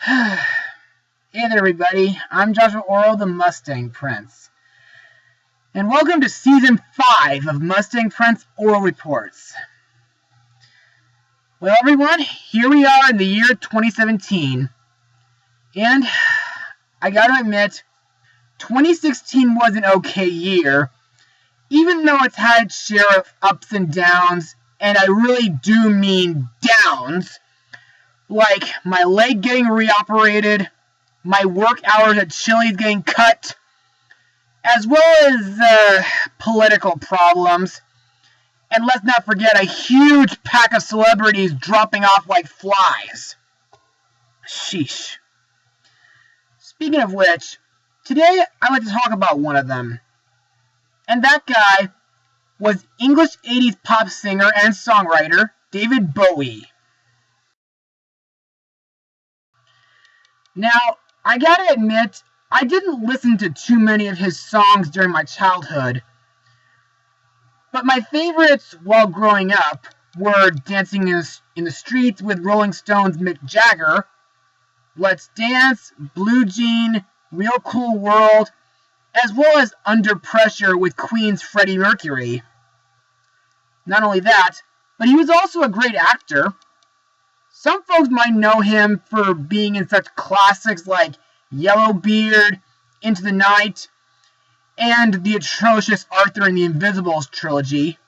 Hey there, everybody. I'm Joshua Orro, the Mustang Prince. And welcome to Season 5 of Mustang Prince Oral Reports. Well, everyone, here we are in the year 2017. And I gotta admit, 2016 was an okay year, even though it's had its share of ups and downs, and I really do mean downs. Like my leg getting reoperated, my work hours at Chili's getting cut, as well as political problems. And let's not forget a huge pack of celebrities dropping off like flies. Sheesh. Speaking of which, today I'd like to talk about one of them. And that guy was English 80s pop singer and songwriter David Bowie. Now, I gotta admit, I didn't listen to too many of his songs during my childhood, but my favorites while growing up were Dancing in the Streets with Rolling Stone's Mick Jagger, Let's Dance, Blue Jean, Real Cool World, as well as Under Pressure with Queen's Freddie Mercury. Not only that, but he was also a great actor. Some folks might know him for being in such classics like Yellowbeard, Into the Night, and the atrocious Arthur and the Invisibles trilogy.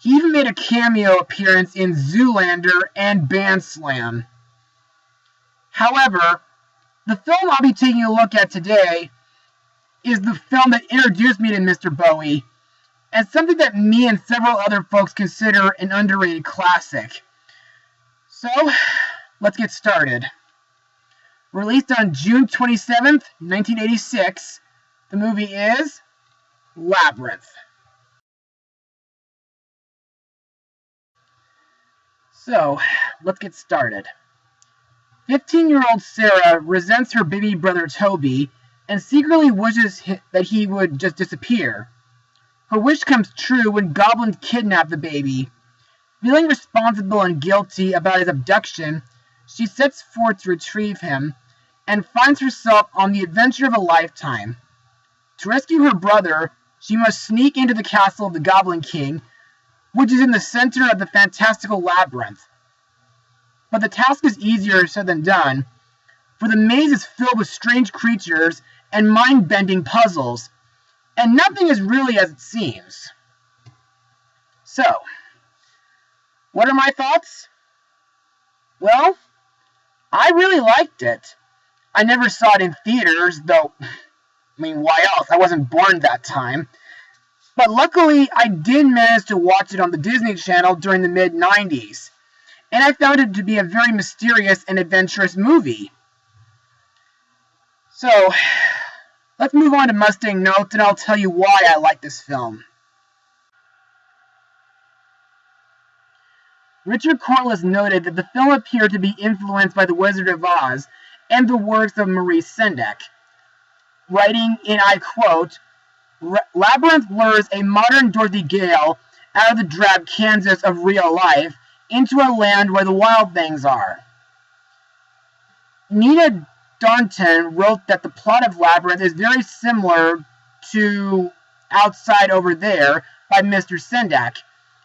He even made a cameo appearance in Zoolander and Band Slam. However, the film I'll be taking a look at today is the film that introduced me to Mr. Bowie, and something that me and several other folks consider an underrated classic. So, let's get started. Released on June 27th, 1986, the movie is Labyrinth. So, let's get started. 15-year-old Sarah resents her baby brother Toby and secretly wishes that he would just disappear. Her wish comes true when goblins kidnap the baby. Feeling responsible and guilty about his abduction, she sets forth to retrieve him and finds herself on the adventure of a lifetime. To rescue her brother, she must sneak into the castle of the Goblin King, which is in the center of the fantastical labyrinth. But the task is easier said than done, for the maze is filled with strange creatures and mind-bending puzzles, and nothing is really as it seems. So, what are my thoughts? Well, I really liked it. I never saw it in theaters, though, why else? I wasn't born that time. But luckily, I did manage to watch it on the Disney Channel during the mid-90s, and I found it to be a very mysterious and adventurous movie. So, let's move on to Mustang notes, and I'll tell you why I like this film. Richard Corliss noted that the film appeared to be influenced by The Wizard of Oz and the works of Maurice Sendak, writing, and I quote, "Labyrinth lures a modern Dorothy Gale out of the drab Kansas of real life into a land where the wild things are." Nina Darnton wrote that the plot of Labyrinth is very similar to Outside Over There by Mr. Sendak,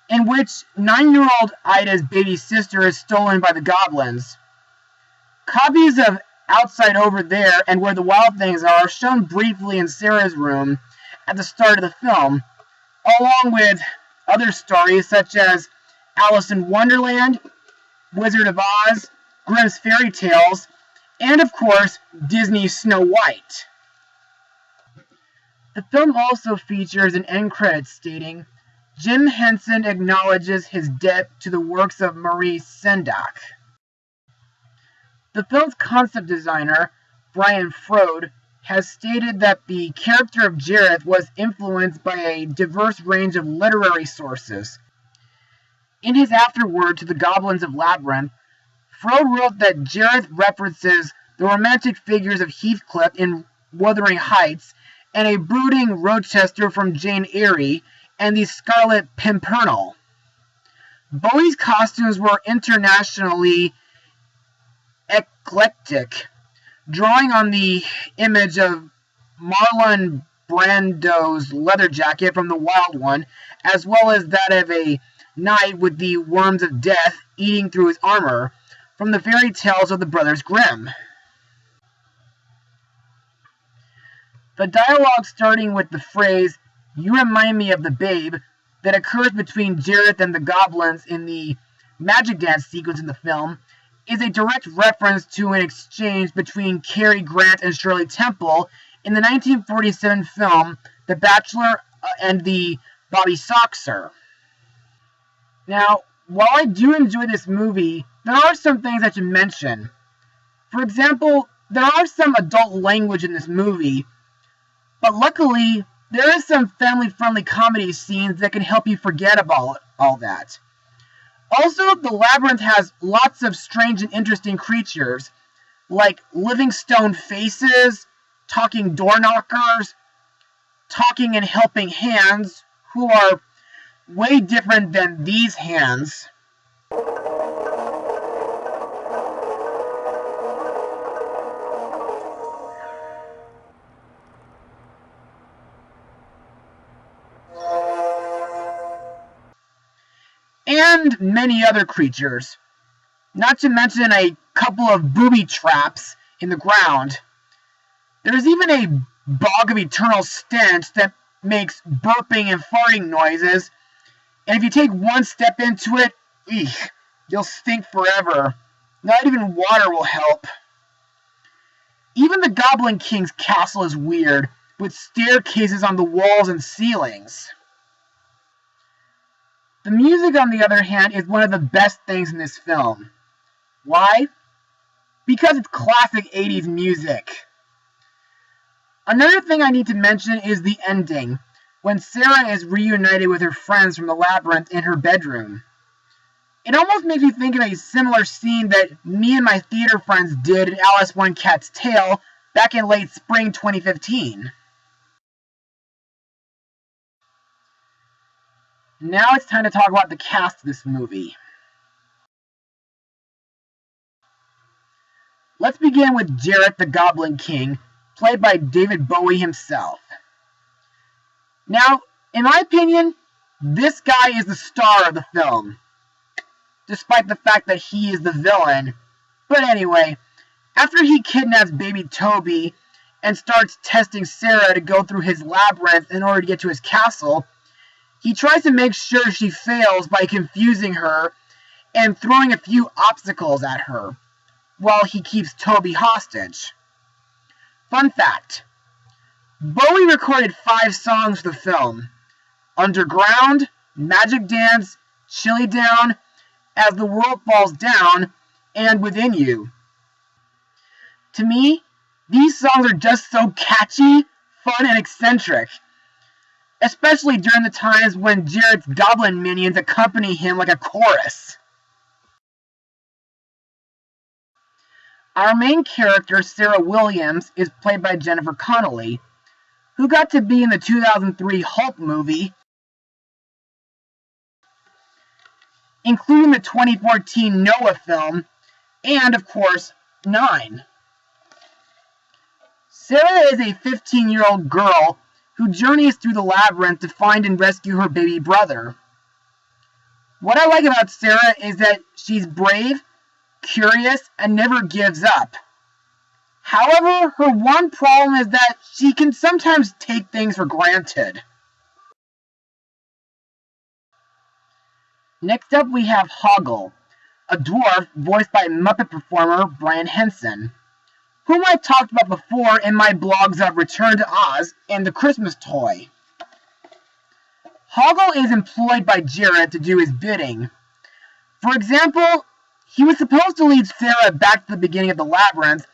in which 9-year-old Ida's baby sister is stolen by the goblins. Copies of Outside Over There and Where the Wild Things Are shown briefly in Sarah's room at the start of the film, along with other stories such as Alice in Wonderland, Wizard of Oz, Grimm's Fairy Tales, and of course, Disney's Snow White. The film also features an end credit stating, "Jim Henson acknowledges his debt to the works of Maurice Sendak." The film's concept designer, Brian Frode, has stated that the character of Jareth was influenced by a diverse range of literary sources. In his afterword to the Goblins of Labyrinth, Frode wrote that Jareth references the romantic figures of Heathcliff in Wuthering Heights and a brooding Rochester from Jane Eyre and the Scarlet Pimpernel. Bowie's costumes were internationally eclectic, drawing on the image of Marlon Brando's leather jacket from The Wild One, as well as that of a knight with the worms of death eating through his armor, from the fairy tales of the Brothers Grimm. The dialogue starting with the phrase, "You remind me of the babe," that occurs between Jareth and the goblins in the magic dance sequence in the film is a direct reference to an exchange between Cary Grant and Shirley Temple in the 1947 film The Bachelor and the Bobby Soxer. Now, while I do enjoy this movie, there are some things I should mention. For example, there are some adult language in this movie, but luckily, there is some family-friendly comedy scenes that can help you forget about all that. Also, the Labyrinth has lots of strange and interesting creatures, like living stone faces, talking door knockers, talking and helping hands, who are way different than these hands. And many other creatures. Not to mention a couple of booby traps in the ground. There's even a bog of eternal stench that makes burping and farting noises, and if you take one step into it, you'll stink forever. Not even water will help. Even the Goblin King's castle is weird, with staircases on the walls and ceilings. The music, on the other hand, is one of the best things in this film. Why? Because it's classic 80s music. Another thing I need to mention is the ending, when Sarah is reunited with her friends from the Labyrinth in her bedroom. It almost makes me think of a similar scene that me and my theater friends did in Alice One Cat's Tale back in late spring 2015. Now it's time to talk about the cast of this movie. Let's begin with Jareth the Goblin King, played by David Bowie himself. Now, in my opinion, this guy is the star of the film, despite the fact that he is the villain. But anyway, after he kidnaps baby Toby and starts testing Sarah to go through his labyrinth in order to get to his castle, he tries to make sure she fails by confusing her and throwing a few obstacles at her, while he keeps Toby hostage. Fun fact, Bowie recorded 5 songs for the film: Underground, Magic Dance, Chilly Down, As the World Falls Down, and Within You. To me, these songs are just so catchy, fun, and eccentric, especially during the times when Jareth's goblin minions accompany him like a chorus. Our main character, Sarah Williams, is played by Jennifer Connelly, who got to be in the 2003 Hulk movie, including the 2014 Noah film, and, of course, 9. Sarah is a 15-year-old girl who journeys through the labyrinth to find and rescue her baby brother. What I like about Sarah is that she's brave, curious, and never gives up. However, her one problem is that she can sometimes take things for granted. Next up we have Hoggle, a dwarf voiced by Muppet performer Brian Henson, whom I talked about before in my blogs of Return to Oz and The Christmas Toy. Hoggle is employed by Jareth to do his bidding. For example, he was supposed to lead Sarah back to the beginning of the labyrinth,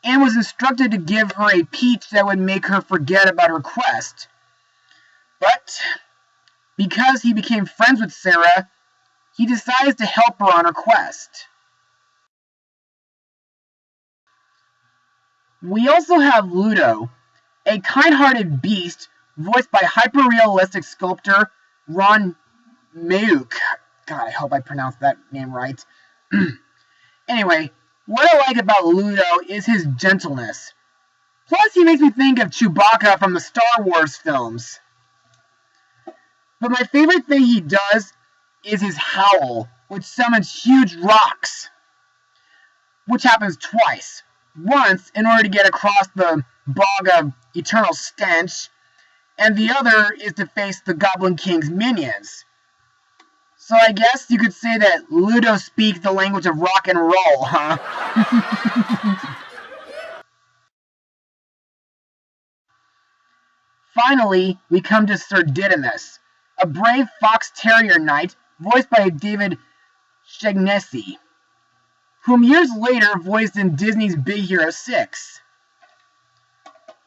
and was instructed to give her a peach that would make her forget about her quest. But, because he became friends with Sarah, he decides to help her on her quest. We also have Ludo, a kind-hearted beast voiced by hyper-realistic sculptor Ron Mayuk. God, I hope I pronounced that name right. Anyway, what I like about Ludo is his gentleness. Plus, he makes me think of Chewbacca from the Star Wars films. But my favorite thing he does is his howl, which summons huge rocks. Which happens twice. Once, in order to get across the bog of eternal stench, and the other is to face the Goblin King's minions. So I guess you could say that Ludo speaks the language of rock and roll, huh? Finally, we come to Sir Didymus, a brave fox terrier knight voiced by David Shaughnessy, whom years later voiced in Disney's Big Hero 6.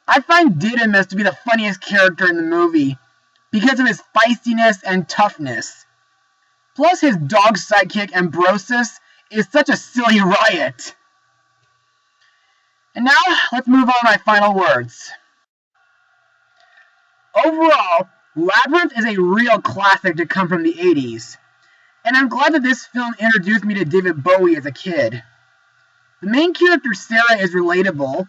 I find Didymus to be the funniest character in the movie because of his feistiness and toughness. Plus, his dog sidekick Ambrosius is such a silly riot. And now, let's move on to my final words. Overall, Labyrinth is a real classic to come from the 80s, and I'm glad that this film introduced me to David Bowie as a kid. The main character, Sarah, is relatable.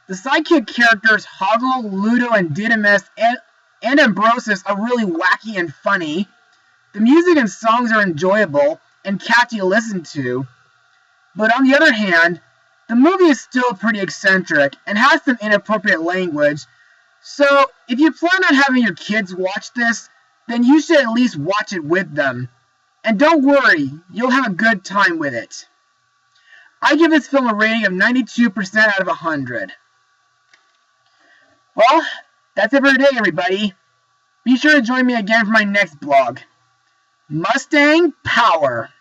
The sidekick characters, Hoggle, Ludo, and Didymus, and Ambrosius are really wacky and funny. The music and songs are enjoyable and catchy to listen to. But on the other hand, the movie is still pretty eccentric and has some inappropriate language. So, if you plan on having your kids watch this, then you should at least watch it with them. And don't worry, you'll have a good time with it. I give this film a rating of 92% out of 100. Well, that's it for today, everybody. Be sure to join me again for my next blog. Mustang Power!